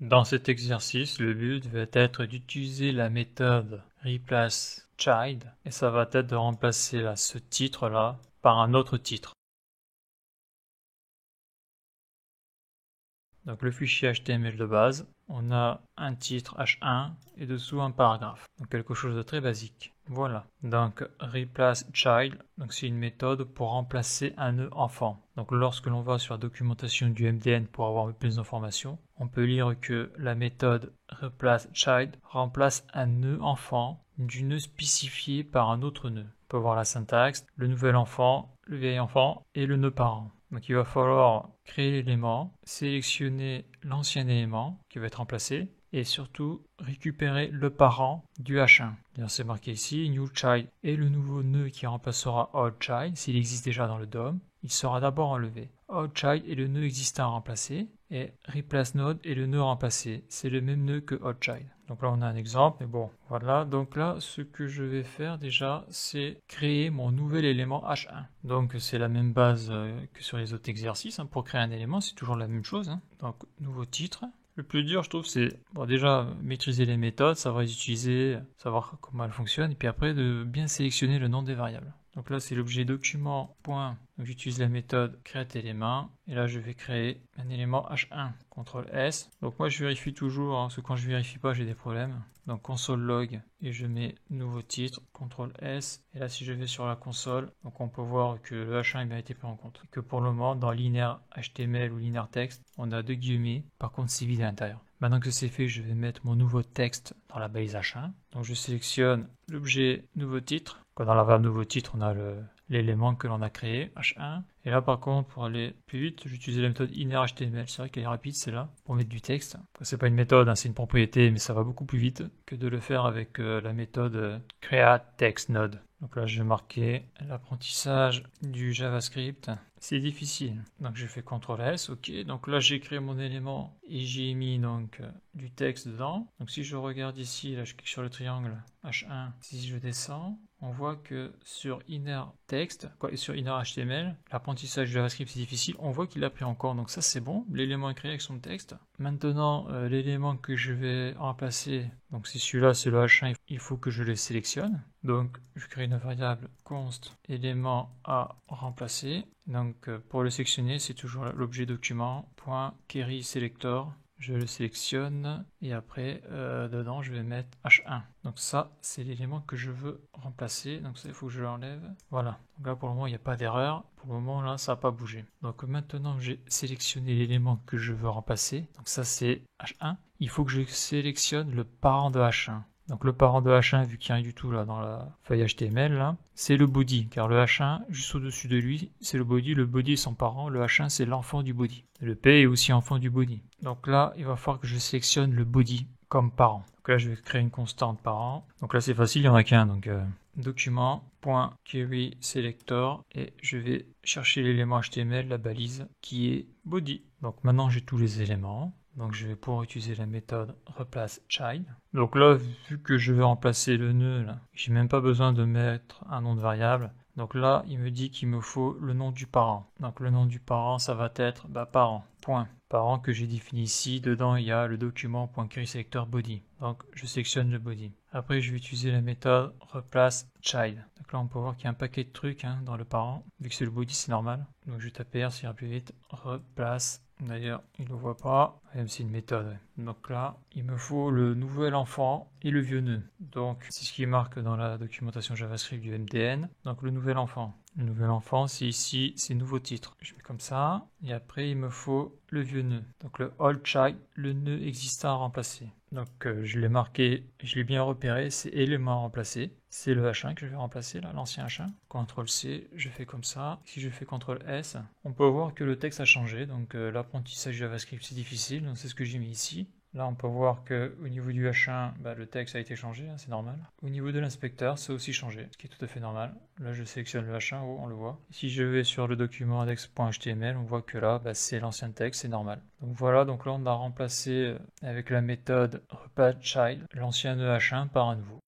Dans cet exercice, le but va être d'utiliser la méthode replace child et ça va être de remplacer ce titre-là par un autre titre. Donc le fichier HTML de base, on a un titre H1 et dessous un paragraphe. Donc quelque chose de très basique. Voilà. Donc replace child, donc c'est une méthode pour remplacer un nœud enfant. Donc lorsque l'on va sur la documentation du MDN pour avoir plus d'informations, on peut lire que la méthode replace child remplace un nœud enfant du nœud spécifié par un autre nœud. On peut voir la syntaxe, le nouvel enfant, le vieil enfant et le nœud parent. Donc il va falloir créer l'élément, sélectionner l'ancien élément qui va être remplacé et surtout récupérer le parent du H1. C'est marqué ici new child et le nouveau nœud qui remplacera old child s'il existe déjà dans le DOM, il sera d'abord enlevé. Old child est le nœud existant à remplacer et replace node est le nœud remplacé. C'est le même nœud que old child. Donc là on a un exemple, mais bon, voilà. Donc là, ce que je vais faire déjà, c'est créer mon nouvel élément H1. Donc c'est la même base que sur les autres exercices. Pour créer un élément, c'est toujours la même chose. Donc nouveau titre. Le plus dur, je trouve, c'est déjà maîtriser les méthodes, savoir les utiliser, savoir comment elles fonctionnent, et puis après de bien sélectionner le nom des variables. Donc là, c'est l'objet document. Donc j'utilise la méthode create élément, et là je vais créer un élément H1. CTRL S. Donc moi je vérifie toujours, parce que quand je vérifie pas, j'ai des problèmes. Donc console log et je mets nouveau titre, CTRL S. Et là si je vais sur la console, donc on peut voir que le H1 a bien été pris en compte. Et que pour le moment, dans linéaire HTML ou linéaire texte, on a deux guillemets. Par contre c'est vide à l'intérieur. Maintenant que c'est fait, je vais mettre mon nouveau texte dans la base H1. Donc je sélectionne l'objet nouveau titre. Dans la variable nouveau titre, on a l'élément que l'on a créé, H1. Et là, par contre, pour aller plus vite, j'utilise la méthode innerHTML. C'est vrai qu'elle est rapide, c'est là, pour mettre du texte. C'est pas une méthode, c'est une propriété, mais ça va beaucoup plus vite que de le faire avec la méthode createTextNode. Donc là, je vais marquer l'apprentissage du JavaScript. C'est difficile. Donc je fais CTRL S, ok. Donc là, j'ai créé mon élément et j'ai mis donc du texte dedans. Donc si je regarde ici, là, je clique sur le triangle H1. Si je descends, on voit que sur inner text, sur inner HTML, l'apprentissage du JavaScript c'est difficile, on voit qu'il l'a pris encore, donc ça c'est bon, l'élément est créé avec son texte. Maintenant, l'élément que je vais remplacer, donc c'est celui-là, c'est le H1, il faut que je le sélectionne. Donc je crée une variable const élément à remplacer. Donc pour le sélectionner, c'est toujours l'objet document, .querySelector. Je le sélectionne et après dedans je vais mettre H1. Donc ça c'est l'élément que je veux remplacer. Donc ça il faut que je l'enlève. Voilà. Donc là pour le moment il n'y a pas d'erreur. Pour le moment là ça n'a pas bougé. Donc maintenant j'ai sélectionné l'élément que je veux remplacer. Donc ça c'est H1. Il faut que je sélectionne le parent de H1. Donc le parent de H1, vu qu'il n'y a rien du tout là dans la feuille HTML, là, c'est le body, car le H1, juste au-dessus de lui, c'est le body est son parent, le H1 c'est l'enfant du body. Le P est aussi enfant du body. Donc là, il va falloir que je sélectionne le body comme parent. Donc là, je vais créer une constante parent. Donc là, c'est facile, il n'y en a qu'un. Donc document.querySelector et je vais chercher l'élément HTML, la balise, qui est body. Donc maintenant, j'ai tous les éléments. Donc je vais pouvoir utiliser la méthode replaceChild. Donc là, vu que je vais remplacer le nœud, j'ai même pas besoin de mettre un nom de variable. Donc là, il me dit qu'il me faut le nom du parent. Donc le nom du parent, ça va être parent. Point. Parent que j'ai défini ici. Dedans, il y a le document.querySelectorBody. Donc je sélectionne le body. Après, je vais utiliser la méthode replaceChild. Donc là, on peut voir qu'il y a un paquet de trucs dans le parent. Vu que c'est le body, c'est normal. Donc je tape R, ça ira plus vite. Replace. D'ailleurs, il ne le voit pas, même si c'est une méthode. Ouais. Donc là, il me faut le nouvel enfant et le vieux nœud. Donc, c'est ce qui marque dans la documentation JavaScript du MDN. Donc, le nouvel enfant. Le nouvel enfant, c'est ici, c'est nouveau titre. Je mets comme ça. Et après, il me faut le vieux nœud. Donc, le old child, le nœud existant à remplacer. Donc, je l'ai marqué, je l'ai bien repéré, c'est élément à remplacer. C'est le H1 que je vais remplacer, là, l'ancien H1. CTRL C, je fais comme ça. Si je fais CTRL S, on peut voir que le texte a changé. Donc, l'apprentissage JavaScript, c'est difficile. Donc, c'est ce que j'ai mis ici. Là, on peut voir qu'au niveau du H1, le texte a été changé, c'est normal. Au niveau de l'inspecteur, c'est aussi changé, ce qui est tout à fait normal. Là, je sélectionne le H1, on le voit. Si je vais sur le document index.html, on voit que là, c'est l'ancien texte, c'est normal. Donc voilà, donc là, on a remplacé avec la méthode replaceChild l'ancien H1 par un nouveau.